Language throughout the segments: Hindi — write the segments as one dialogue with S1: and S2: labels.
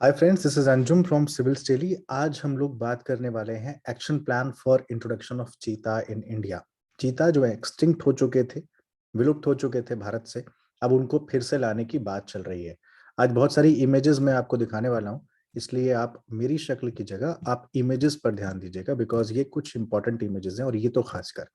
S1: Hi friends, this is Anjum from civil स्टेली। आज हम लोग बात करने वाले हैं action plan for introduction of cheetah in India. चीता जो है एक्सटिंक्ट हो चुके थे, विलुप्त हो चुके थे भारत से। अब उनको फिर से लाने की बात चल रही है। आज बहुत सारी इमेजेस मैं आपको दिखाने वाला हूँ, इसलिए आप मेरी शक्ल की जगह आप इमेजेस पर ध्यान दीजिएगा, बिकॉज ये कुछ इंपॉर्टेंट इमेजेस हैं और ये तो खासकर।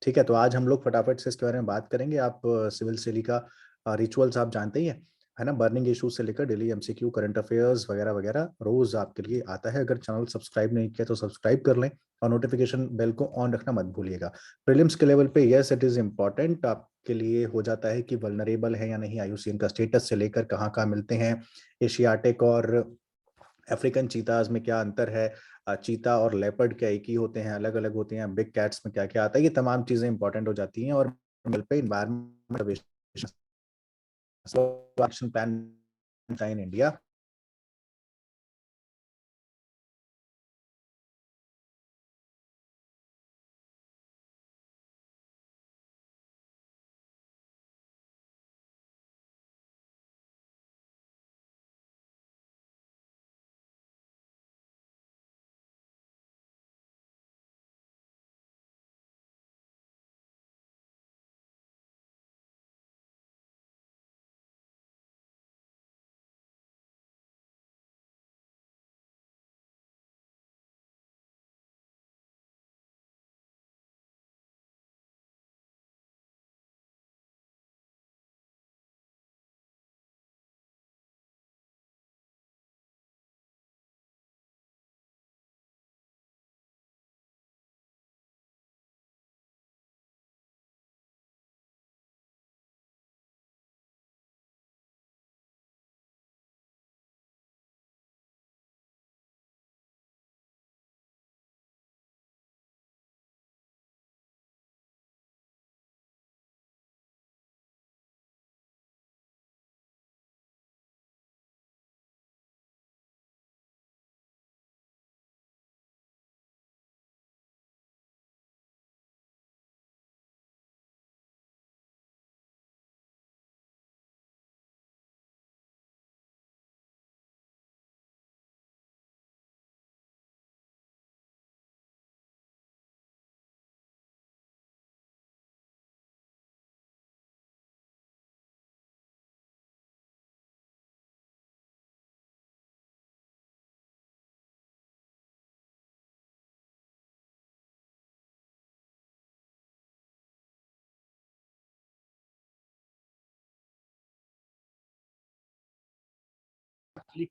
S1: ठीक है, तो आज हम लोग फटाफट से इसके बारे में बात करेंगे। आप सिविल स्टडी का रिचुअल्स आप जानते ही हैं, है ना। बर्निंग इशूज से लेकर डेली एमसीक्यू, करंट अफेयर्स वगैरह वगैरह रोज आपके लिए आता है। अगर चैनल सब्सक्राइब नहीं किया तो सब्सक्राइब कर लें और नोटिफिकेशन बेल को ऑन रखना मत भूलिएगा। प्रीलिम्स के लेवल पे यस इट इज इम्पॉर्टेंट आपके लिए हो जाता है कि वल्नरेबल है या नहीं, आईयूसीएन का स्टेटस से लेकर कहाँ कहाँ मिलते हैं, एशियाटिक और अफ्रीकन चीताज में क्या अंतर है, चीता और लेपर्ड क्या एक ही होते हैं, अलग अलग होते हैं, बिग कैट्स में क्या क्या आता है, ये तमाम चीजें इंपॉर्टेंट हो जाती हैं। और मिल पे environment action plan in India.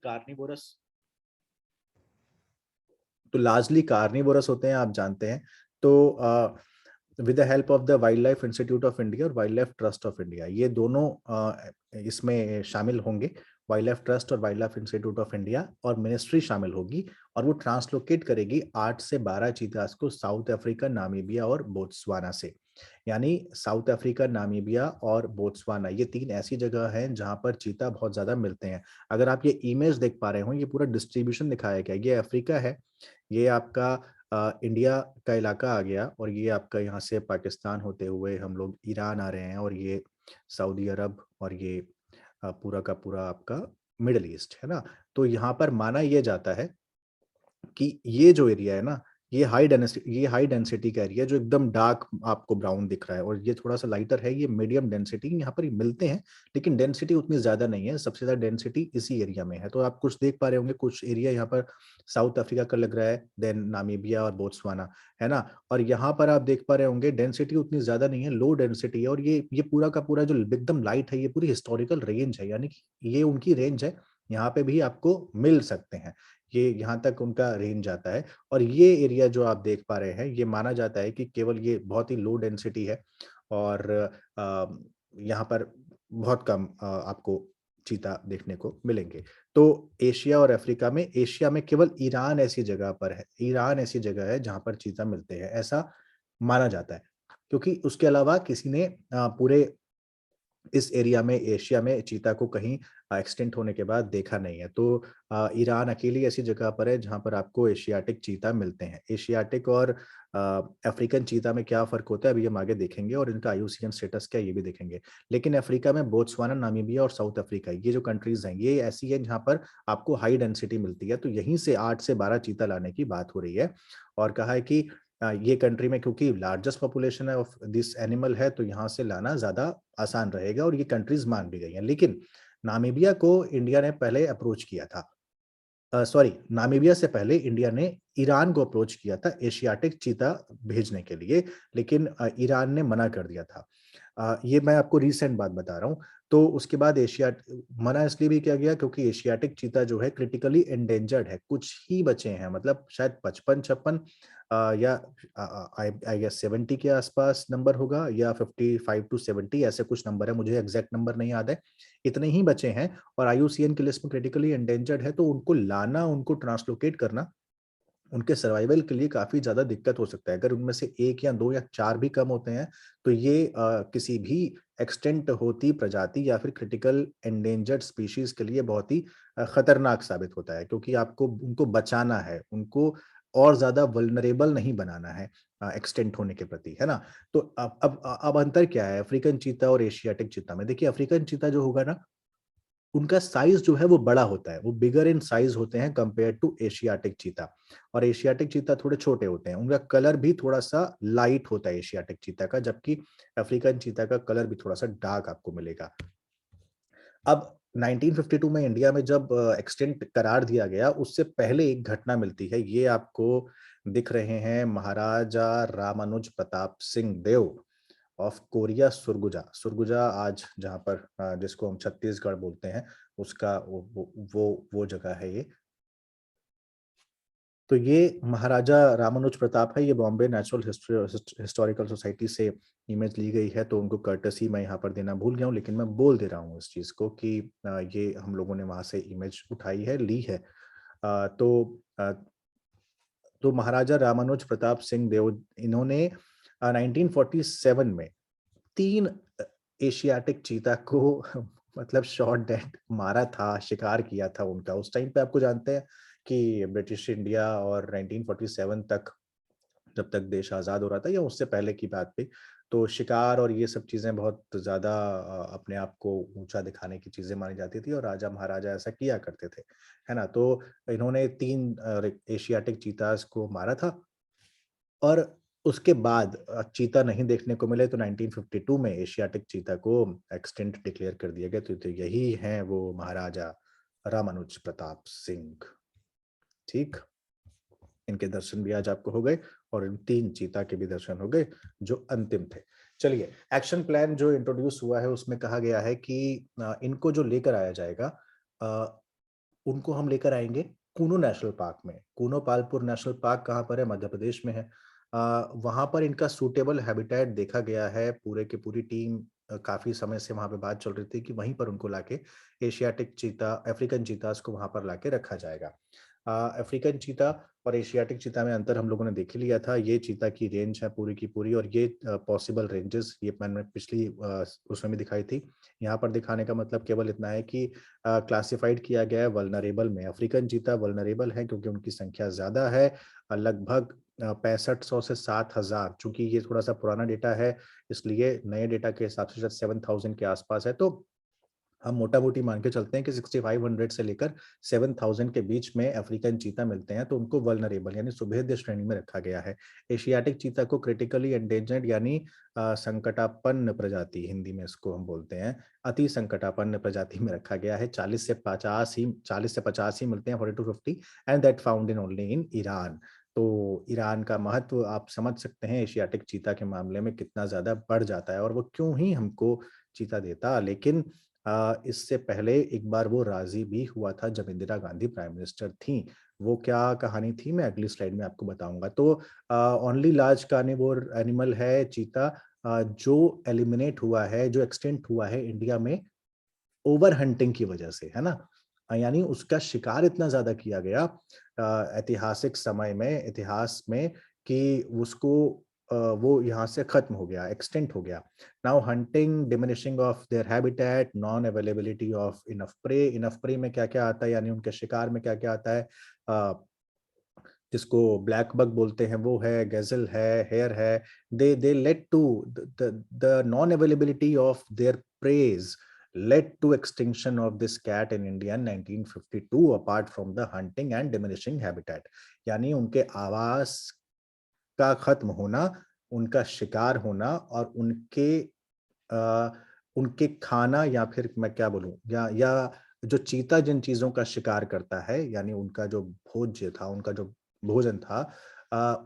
S1: Carnivorous, तो लार्जली कार्निवोरस होते हैं, आप जानते हैं। तो with the help of the wild life institute of India और wild life trust of India, ये दोनों इसमें शामिल होंगे। वाइल्ड लाइफ ट्रस्ट और wild life institute of India और मिनिस्ट्री शामिल होगी, और वो ट्रांसलोकेट करेगी 8 से 12 चीतास को साउथ अफ्रीका, नामीबिया और बोत्सवाना से। यानी साउथ अफ्रीका, नामीबिया और बोत्सवाना, ये तीन ऐसी जगह हैं जहां पर चीता बहुत ज्यादा मिलते हैं। अगर आप ये इमेज देख पा रहे हो, ये पूरा डिस्ट्रीब्यूशन दिखाया गया। ये अफ्रीका है, ये आपका इंडिया का इलाका आ गया, और ये आपका यहाँ से पाकिस्तान होते हुए हम लोग ईरान आ रहे हैं, और ये सऊदी अरब, और ये पूरा का पूरा आपका मिडल ईस्ट है ना। तो यहाँ पर माना यह जाता है कि ये जो एरिया है ना, ये हाई डेंसिटी का एरिया, जो एकदम डार्क आपको ब्राउन दिख रहा है, और ये थोड़ा सा लाइटर है, ये मीडियम डेंसिटी। यहाँ पर मिलते हैं, लेकिन डेंसिटी उतनी ज्यादा नहीं है। सबसे ज्यादा डेंसिटी इसी एरिया में है। तो आप कुछ देख पा रहे होंगे, कुछ एरिया यहाँ पर साउथ अफ्रीका का लग रहा है, देन नामीबिया और बोत्सवाना, है ना। और यहाँ पर आप देख पा रहे होंगे डेंसिटी उतनी ज्यादा नहीं है, लो डेंसिटी है। और ये पूरा का पूरा जो एकदम लाइट है, ये पूरी हिस्टोरिकल रेंज है, यानी कि ये उनकी रेंज है। यहाँ पे भी आपको मिल सकते हैं, ये यहाँ तक उनका रेंज आता है। और ये एरिया जो आप देख पा रहे हैं, ये माना जाता है कि केवल ये बहुत ही लो डेंसिटी है, और यहाँ पर बहुत कम आपको चीता देखने को मिलेंगे। तो एशिया और अफ्रीका में, एशिया में केवल ईरान ऐसी जगह पर है, ईरान ऐसी जगह है जहाँ पर चीता मिलते हैं, ऐसा माना जाता है। क्योंकि उसके अलावा किसी ने पूरे इस एरिया में, एशिया में चीता को कहीं एक्सटिंक्ट होने के बाद देखा नहीं है। तो ईरान अकेली ऐसी जगह पर है जहाँ पर आपको एशियाटिक चीता मिलते हैं। एशियाटिक और अफ्रीकन चीता में क्या फ़र्क होता है अभी हम आगे देखेंगे, और इनका आईयूसीएन स्टेटस क्या है ये भी देखेंगे। लेकिन अफ्रीका में बोत्सवाना, नामीबिया और साउथ अफ्रीका, ये जो कंट्रीज़ हैं ये ऐसी हैं जहाँ पर आपको हाई डेंसिटी मिलती है। तो यहीं से 8 से 12 चीता लाने की बात हो रही है, और कहा है कि ये कंट्री में क्योंकि लार्जेस्ट पॉपुलेशन है ऑफ दिस एनिमल है, तो यहाँ से लाना ज़्यादा आसान रहेगा, और ये कंट्रीज़ मान भी गई हैं। लेकिन नामीबिया को इंडिया ने पहले अप्रोच किया था। सॉरी, नामीबिया से पहले इंडिया ने ईरान को अप्रोच किया था एशियाटिक चीता भेजने के लिए, लेकिन ईरान ने मना कर दिया था। ये मैं आपको रीसेंट बात बता रहा हूँ। तो उसके बाद एशिया मना इसलिए भी किया गया क्योंकि एशियाटिक चीता जो है क्रिटिकली एंडेंजर्ड है, कुछ ही बचे हैं, मतलब शायद 55-56 या आई गेस 70 के आसपास नंबर होगा, या 55 टू 70 ऐसे कुछ नंबर है, मुझे एग्जैक्ट नंबर नहीं याद है। इतने ही बचे हैं, और आईयूसीएन की लिस्ट में क्रिटिकली एंडेंजर्ड है, तो उनको लाना, उनको ट्रांसलोकेट करना उनके सर्वाइवल के लिए काफ़ी ज़्यादा दिक्कत हो सकता है। अगर उनमें से 1 या 2 या 4 भी कम होते हैं, तो ये किसी भी एक्सटिंक्ट होती प्रजाति या फिर क्रिटिकल एंडेंजर्ड स्पीशीज़ के लिए बहुत ही खतरनाक साबित होता है, क्योंकि आपको उनको बचाना है, उनको और ज़्यादा वल्नरेबल नहीं बनाना है एक्सटिंक्ट होने के प्रति, है ना? तो अब अंतर क्या है अफ्रीकन चीता और एशियाटिक चीता में? देखिए, अफ्रीकन चीता जो होगा ना, उनका साइज़ जो है वो बड़ा होता है, वो बिगर इन साइज़ होते हैं कंपेयर टू एशियाटिक चीता, और एशियाटिक चीता थोड़े छोटे होते हैं। उनका कलर भी थोड़ा-सा लाइट होता है एशियाटिक चीता का, जबकि अफ्रीकन चीता का कलर भी थोड़ा-सा डार्क आपको मिलेगा। अब 1952 में इंडिया में जब एक्सटिंक्ट करार दिया गया, उससे पहले एक घटना मिलती है, ये आपको दिख रहे हैं महाराजा रामानुज प्रताप सिंह देव ऑफ कोरिया, सुरगुजा। सुरगुजा आज जहाँ पर जिसको हम छत्तीसगढ़ बोलते हैं, उसका वो जगह है ये। तो ये महाराजा रामानुज प्रताप है, ये बॉम्बे नेचुरल हिस्टोरिकल सोसाइटी से इमेज ली गई है, तो उनको कर्टेसी मैं यहाँ पर देना भूल गया हूँ, लेकिन मैं बोल दे रहा हूँ इस चीज़ को कि ये हम लोगों ने वहाँ से इमेज उठाई है, ली है। अ, तो अ, तो महाराजा रामानुज प्रताप सिंह देव, इन्होंने 1947 में 3 एशियाटिक चीता को मतलब शॉट डेड मारा था, शिकार किया था उनका। उस टाइम पे आपको जानते हैं कि ब्रिटिश इंडिया, और 1947 तक जब तक देश आज़ाद हो रहा था या उससे पहले की बात थी, तो शिकार और ये सब चीज़ें बहुत ज़्यादा अपने आप को ऊँचा दिखाने की चीज़ें मानी जाती थी, और राजा-महाराजा ऐसा किया करते थे, है ना? तो इन्होंने 3 एशियाटिक चीताज़ को मारा था, और उसके बाद चीता नहीं देखने को मिले, तो 1952 में एशियाटिक चीता को एक्सटिंक्ट डिक्लेयर कर दिया गया। तो यही हैं वो महाराजा रामानुज प्रताप सिंह, ठीक? इनके दर्शन भी आज आपको हो गए, और इन 3 चीता के भी दर्शन हो गए, जो अंतिम थे। चलिए, एक्शन प्लान जो इंट्रोड्यूस हुआ है उसमें कहा गया है कि इनको जो लेकर आया जाएगा, अ, उनको हम लेकर आएँगे कूनो नेशनल पार्क में। कूनो पालपुर नेशनल पार्क कहाँ पर है? मध्य प्रदेश में है। वहाँ पर इनका सूटेबल हैबिटेट देखा गया है। पूरे की पूरी टीम काफ़ी समय से वहाँ पे बात चल रही थी कि वहीं पर उनको लाके एशियाटिक चीता, अफ्रीकन चीताज़ को वहाँ पर लाके रखा जाएगा। अफ्रीकन चीता और एशियाटिक चीता में अंतर हम लोगों ने देख ही लिया था। ये चीता की रेंज है पूरी की पूरी, और ये पॉसिबल रेंजेस ये मैंने पिछली उसमें भी दिखाई थी। यहाँ पर दिखाने का मतलब केवल इतना है कि क्लासिफाइड किया गया है वल्नरेबल में। अफ्रीकन चीता वल्नरेबल है क्योंकि उनकी संख्या ज़्यादा है, लगभग 6500 से 7000, चूँकि ये थोड़ा-सा पुराना डेटा है, इसलिए नए डेटा के हिसाब से शायद 7000 के आसपास है। तो हम मोटा-मोटी मान के चलते हैं कि 6500 से लेकर 7000 के बीच में अफ्रीकन चीता मिलते हैं, तो उनको वल्नरेबल यानी सुभेद्य श्रेणी में रखा गया है। एशियाटिक चीता को क्रिटिकली एंडेंजर्ड यानी संकटापन्न प्रजाति, हिंदी में इसको हम बोलते हैं, अति संकटापन्न प्रजाति में रखा गया है। 40 से 50 ही मिलते हैं, 40 to 50, and that found in only in Iran. तो ईरान का महत्व आप समझ सकते हैं एशियाटिक चीता के मामले में कितना ज़्यादा बढ़ जाता है, और वो क्यों ही हमको चीता देता। लेकिन इससे पहले एक बार वो राज़ी भी हुआ था जब इंदिरा गांधी प्राइम मिनिस्टर थीं। वो क्या कहानी थी मैं अगली स्लाइड में आपको बताऊँगा। तो ओनली लार्ज कार्निवोर एनिमल है चीता, जो एलिमिनेट हुआ है, जो एक्सटिंक्ट हुआ है इंडिया में ओवर हंटिंग की वजह से, है ना? यानी उसका शिकार इतना ज़्यादा किया गया ऐतिहासिक समय में, इतिहास में, कि उसको वो यहाँ से खत्म हो गया, एक्सटेंट हो गया। Now hunting, diminishing of their habitat, non availability of enough prey में क्या-क्या आता है, यानी उनके शिकार में क्या-क्या आता है, अ, जिसको ब्लैक बग बोलते हैं वो है, गज़ल है, हेयर है। They led to the non availability of their preys led to extinction of this cat in India in 1952 apart from the hunting and diminishing habitat। यानी उनके आवास का खत्म होना, उनका शिकार होना और अ, उनके खाना, या फिर मैं क्या बोलूँ, या जो चीता जिन चीज़ों का शिकार करता है, यानी उनका जो भोज्य था, उनका जो भोजन था,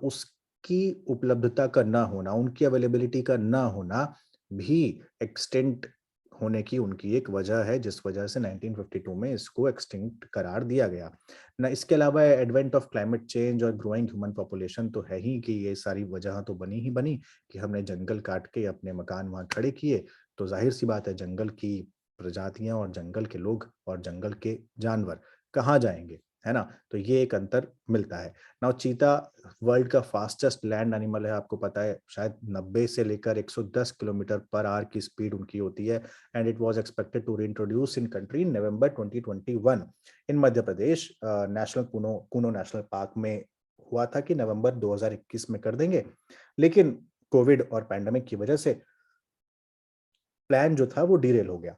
S1: उसकी उपलब्धता का ना होना, उनकी अवेलेबिलिटी का ना होना भी एक्सटिंक्ट होने की उनकी एक वजह है, जिस वजह से 1952 में इसको एक्सटिंक्ट करार दिया गया। ना इसके अलावा एडवेंट ऑफ क्लाइमेट चेंज और ग्रोइंग ह्यूमन पॉपुलेशन तो है ही, कि ये सारी वजह तो बनी ही बनी, कि हमने जंगल काट के अपने मकान वहाँ खड़े किए, तो ज़ाहिर-सी बात है जंगल की प्रजातियाँ और जंगल के लोग और जंगल के जानवर कहाँ जाएँगे, है ना? तो ये एक अंतर मिलता है। नाउ चीता वर्ल्ड का फास्टेस्ट लैंड एनिमल है, आपको पता है, शायद 90 से लेकर 110 किलोमीटर पर आवर की स्पीड उनकी होती है, and it was expected to reintroduce in country in November 2021 in Madhya Pradesh. National Kuno national park में हुआ था कि नवंबर 2021 में कर देंगे, लेकिन कोविड और पैंडेमिक की वजह से प्लान जो था वो डीरेल हो गया।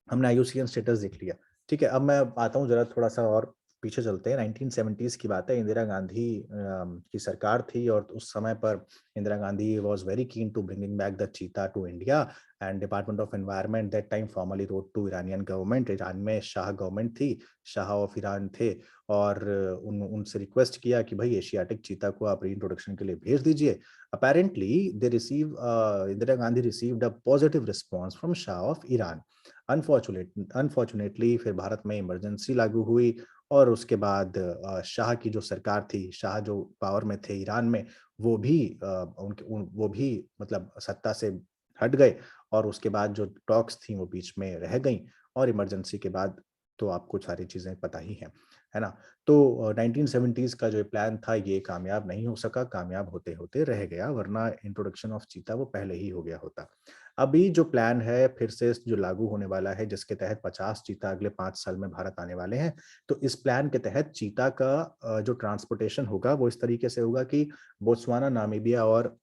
S1: हमने आईयूसीएन स्टेटस देख लिया। ठीक है, अब मैं आता हूँ ज़रा थोड़ा-सा और पीछे चलते हैं। 1970s की बात है, इंदिरा गांधी की सरकार थी और उस समय पर Indira Gandhi was very keen to bringing back the cheetah to India, and department of environment that time formally wrote to Iranian government. Iran में शाह गवर्नमेंट थी, शाह ऑफ ईरान थे, और उनसे रिक्वेस्ट किया कि भाई एशियाटिक चीता को आप रीइंट्रोडक्शन के लिए भेज दीजिए। Apparently Indira Gandhi received a positive response from Shah of Iran. Unfortunately फिर भारत में इमरजेंसी लागू हुई, और उसके बाद शाह की जो सरकार थी, शाह जो पावर में थे ईरान में, वो भी वो भी मतलब सत्ता से हट गए, और उसके बाद जो टॉक्स थी वो बीच में रह गईं, और इमरजेंसी के बाद तो आपको सारी चीज़ें पता ही हैं, है ना? तो 1970s का जो प्लान था ये कामयाब नहीं हो सका, कामयाब होते-होते रह गया, वरना इंट्रोडक्शन ऑफ चीता वो पहले ही हो गया होता। अभी जो प्लान है फिर से जो लागू होने वाला है, जिसके तहत 50 चीता अगले 5 साल में भारत आने वाले हैं। तो इस प्लान के तहत चीता का जो ट्रांसपोर्टेशन होगा वो इस तरीके से होगा कि बोत्सवाना, नामीबिया और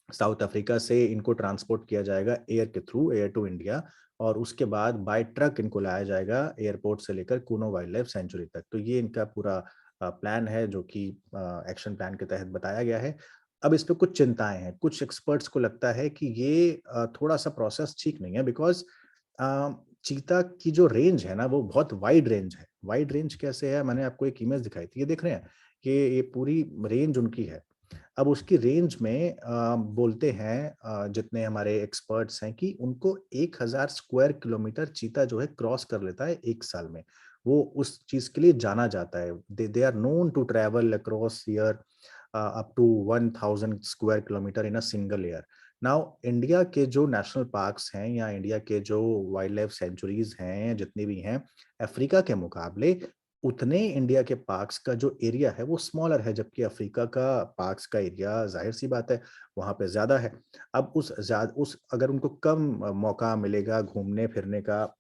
S1: साउथ अफ्रीका से इनको ट्रांसपोर्ट किया जाएगा एयर के थ्रू, एयर टू इंडिया, और उसके बाद बाय ट्रक इनको लाया जाएगा एयरपोर्ट से लेकर कूनो वाइल्ड लाइफ सेंचुरी तक। तो ये इनका पूरा प्लान है, जो कि एक्शन प्लान के तहत बताया गया है। अब इस पे कुछ चिंताएं हैं, कुछ एक्सपर्ट्स को लगता है कि ये थोड़ा सा प्रोसेस ठीक नहीं है, बिकॉज चीता की जो रेंज है ना वो बहुत वाइड रेंज है। वाइड रेंज कैसे है, मैंने आपको एक इमेज दिखाई थी, ये देख रहे हैं कि ये पूरी रेंज उनकी है। अब उसकी रेंज में बोलते हैं जितने हमारे एक्सपर्ट्स हैं कि उनको 1000 स्क्वायर किलोमीटर चीता जो है क्रॉस कर लेता है 1 साल में। वो उस चीज़ के लिए जाना जाता है। They they are known to travel across area up to 1000 square kilometre in a single year. Now India के जो नेशनल पार्क्स हैं या इंडिया के जो वाइल्ड लाइफ सेंचुरीज हैं, जितनी भी हैं, अफ्रीका के मुकाबले उतने इंडिया के पार्क्स का जो एरिया है वो स्मॉलर है, जबकि अफ्रीका का पार्क्स का एरिया जाहिर सी बात है वहाँ पे ज़्यादा है। अब उस अगर उनको कम मौका मिलेगा घूमने फिरने का,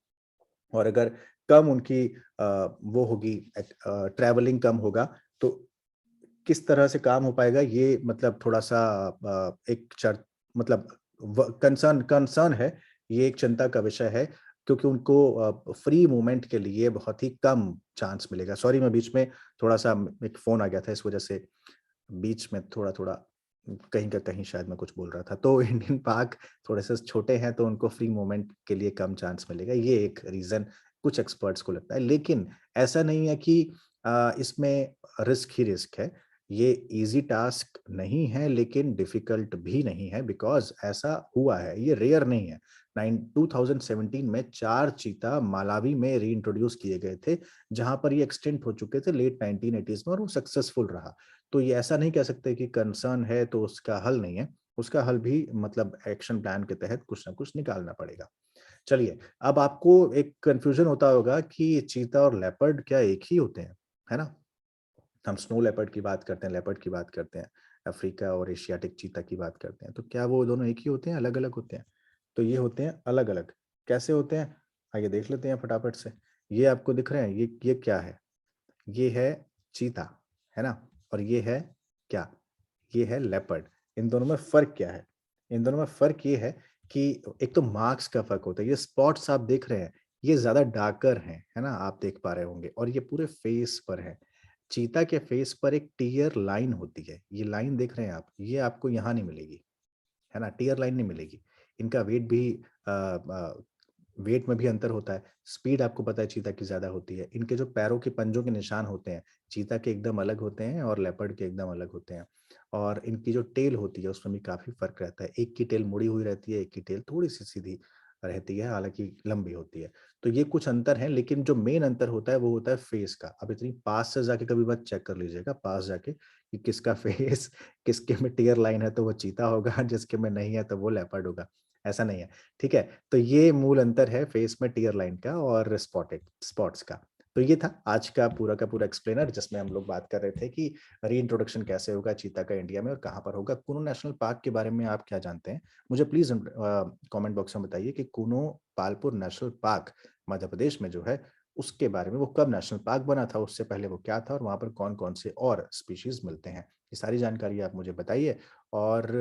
S1: और अगर कम उनकी वो होगी, ट्रैवलिंग कम होगा, तो किस तरह से काम हो पाएगा, ये मतलब थोड़ा-सा एक मतलब कंसर्न कंसर्न है, ये एक चिंता का विषय है, क्योंकि उनको फ्री मूवमेंट के लिए बहुत ही कम चांस मिलेगा। सॉरी, मैं बीच में थोड़ा-सा एक फ़ोन आ गया था, इस वजह से बीच में थोड़ा-थोड़ा कहीं का कहीं शायद मैं कुछ बोल रहा था। तो इंडियन पार्क थोड़े-से छोटे हैं, तो उनको फ्री मूवमेंट के लिए कम चांस मिलेगा, ये एक रीज़न कुछ एक्सपर्ट्स को लगता है। लेकिन ऐसा नहीं है कि इसमें रिस्क ही रिस्क है। ये ईज़ी टास्क नहीं है, लेकिन डिफ़िकल्ट भी नहीं है, बिकॉज़ ऐसा हुआ है, ये रेयर नहीं है। 2017 में 4 चीता मालावी में रीइंट्रोड्यूस किए गए थे, जहाँ पर ये एक्सटिंक्ट हो चुके थे लेट 1980s में, और वो सक्सेसफुल रहा। तो ये ऐसा नहीं कह सकते कि कंसर्न है तो उसका हल नहीं है, उसका हल भी मतलब एक्शन प्लान के तहत कुछ ना कुछ निकालना पड़ेगा। चलिए, अब आपको एक कन्फ्यूज़न होता होगा कि चीता और लेपर्ड क्या एक ही होते हैं, है ना? हम स्नो लेपर्ड की बात करते हैं, लेपर्ड की बात करते हैं। अफ्रीका और एशियाटिक चीता की बात करते हैं, तो क्या वो दोनों एक ही होते हैं, अलग-अलग होते हैं? तो ये होते हैं अलग-अलग। कैसे होते हैं? आइए देख लेते हैं फटाफट से। ये आपको दिख रहे हैं, ये क्या है? ये है चीता, है ना? और ये है क्या? ये है लेपर्ड। इन दोनों में फ़र्क क्या है? इन दोनों में फ़र्क ये है कि एक तो मार्क्स का फ़र्क होता है। ये स्पॉट्स आप देख रहे हैं, ये ज़्यादा डार्कर हैं, है ना? आप देख पा रहे होंगे और ये पूरे फेस पर है। चीता के फेस पर एक टियर लाइन होती है। ये लाइन देख रहे हैं आप, ये आपको यहाँ नहीं मिलेगी। है ना? टियर लाइन नहीं मिलेगी। इनका वेट भी वेट में भी अंतर होता है। स्पीड आपको पता है चीता की ज़्यादा होती है। इनके जो पैरों के पंजों के निशान होते हैं, चीता के एकदम अलग होते हैं और लेपर्ड के एकदम अलग होते हैं। और इनकी जो टेल होती है उसमें भी काफ़ी फ़र्क रहता है। एक की टेल मुड़ी हुई रहती है, एक की टेल थोड़ी-सी सीधी रहती है, हालाँकि लंबी होती है। तो ये कुछ अंतर हैं, लेकिन जो मेन अंतर होता है वो होता है फेस का। अब इतनी पास से जाके कभी मत चेक कर लीजिएगा, पास जाके कि किसका फेस किसके में टियर लाइन है तो वो चीता होगा, जिसके में नहीं है तो वो लेपर्ड होगा, ऐसा नहीं है, ठीक है? तो ये मूल अंतर है फेस में टियर लाइन का और स्पॉट्स का। तो ये था आज का पूरा एक्सप्लेनर जिसमें हम लोग बात कर रहे थे कि रीइंट्रोडक्शन कैसे होगा चीता का इंडिया में और कहाँ पर होगा। कूनो नेशनल पार्क के बारे में आप क्या जानते हैं? मुझे प्लीज़ कमेंट बॉक्स में बताइए कि कूनो पालपुर नेशनल पार्क मध्य प्रदेश में जो है, उसके बारे में वो कब नेशनल पार्क बना था, उससे पहले वो क्या था और वहाँ पर कौन-कौन से और स्पीशीज़ मिलते हैं? ये सारी जानकारी आप मुझे बताइए और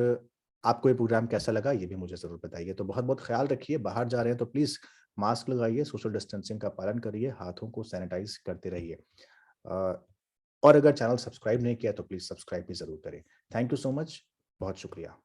S1: आपको ये प्रोग्राम कैसा लगा ये भी मुझे ज़रूर बताइए। तो बहुत-बहुत ख़्याल रखिए, बाहर जा रहे हैं तो प्लीज़ मास्क लगाइए, सोशल डिस्टेंसिंग का पालन करिए, हाथों को सैनिटाइज़ करते रहिए। अ, और अगर चैनल सब्सक्राइब नहीं किया है तो प्लीज़ सब्सक्राइब भी ज़रूर करें। थैंक यू सो मच, बहुत शुक्रिया।